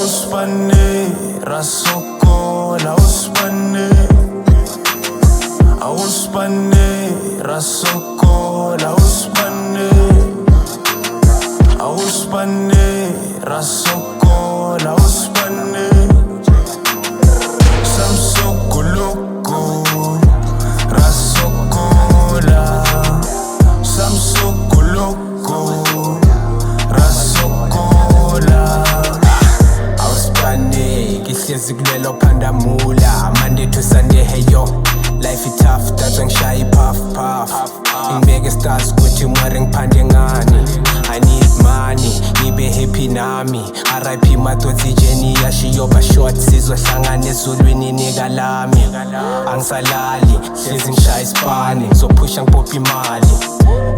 Awuspane, rasokola, awuspane. Awuspane, rasokola, awuspane. Awuspane, rasokola, awuspane. Samsokoloko, rasokola. Samsokoloko, rasokola. Awuspane, kihlezi kulelo phandamula. Monday to Sunday, hey yo. Life is tough, that's ngishaya puff puff. Ngibeke stars ukuthi mware ngiphande ngani. I need money, ngibe happy nami. RIP Madodzi Jenny yashiyoba short. Sizohlangana ezulwini nika lami. Angisalali, hlezi ngishaya isipani. Ngizophusha ngibophe imali.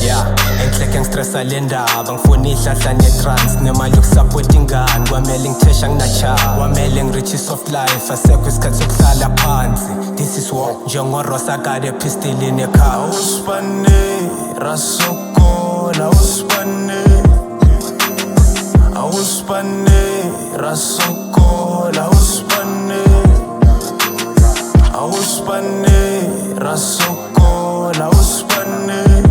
Yeah, enhleke ngistressa le ndaba. Ngifuna ihlahla ne-trans nemali yokusupport ingane. Kwamele ngithesha nginacha, kwamele ngiriche soft life. Asekho isikhathi sokuhlala phansi. This is war, njengorosa kade pistol in a car. Awuspane, rasokola, awuspane. Awuspane, rasokola, awuspane. Awuspane, rasokola, awuspane.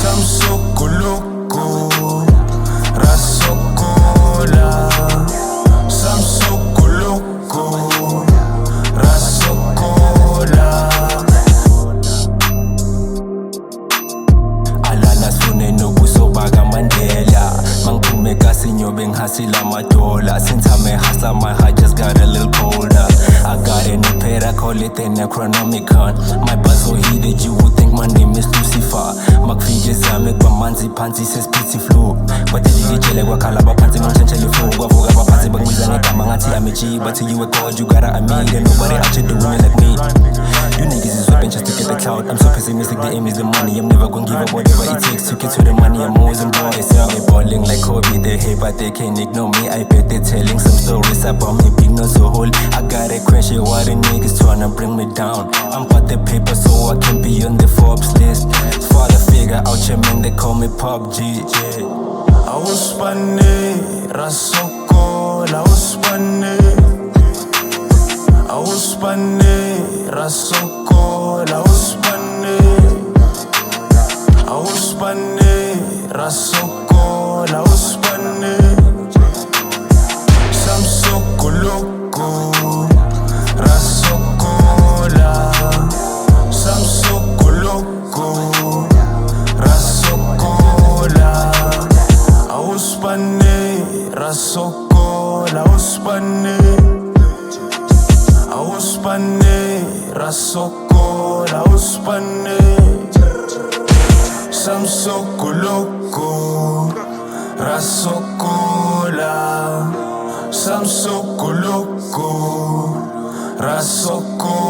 Samsokoloko, rasokola. Samsokoloko, rasokola. Alala sifune nobuso baka Mandela. Mangiphume kasi nyobe ngihasila amadola. Since I'm a hustler, my heart just got a little colder. I got a new pair, I call it the Necronomicon. My buzz so heated, you would think my name is Lucifer. Makufike zami kwamanzi phansi sesiphithi flow. Badidijele kwakhala baphansi ngimtshentshele flow. Kwavuka baphansi bangibiza ngegama ngathi I'm a G. But till you a god, you gotta admit that nobody out here doing it like me. You niggas is rapping just to get the clout. I'm so pessimistic, the aim is the money. I'm never gonna give up whatever it takes to get to the money. I'm always on boys, yeah. They balling like Kobe, they hate but they can't ignore me. I bet they're telling some stories about me, big nose so whole. I got a crash, why the niggas tryna bring me down. I'm got the paper so I can be on the Forbes list. Father figure out your man, they call me PUBG. Awuspane, rasokola, awuspane. Awuspane, rasokola, awuspane. Awuspane, rasokola, awuspane. Samsokoloko, rasokola. Samsokoloko, rasokola. Awuspane, rasokola, awuspane. Awuspane, rasokola, awuspane. Samsokoloko, rasokola. Samsokoloko, rasokola.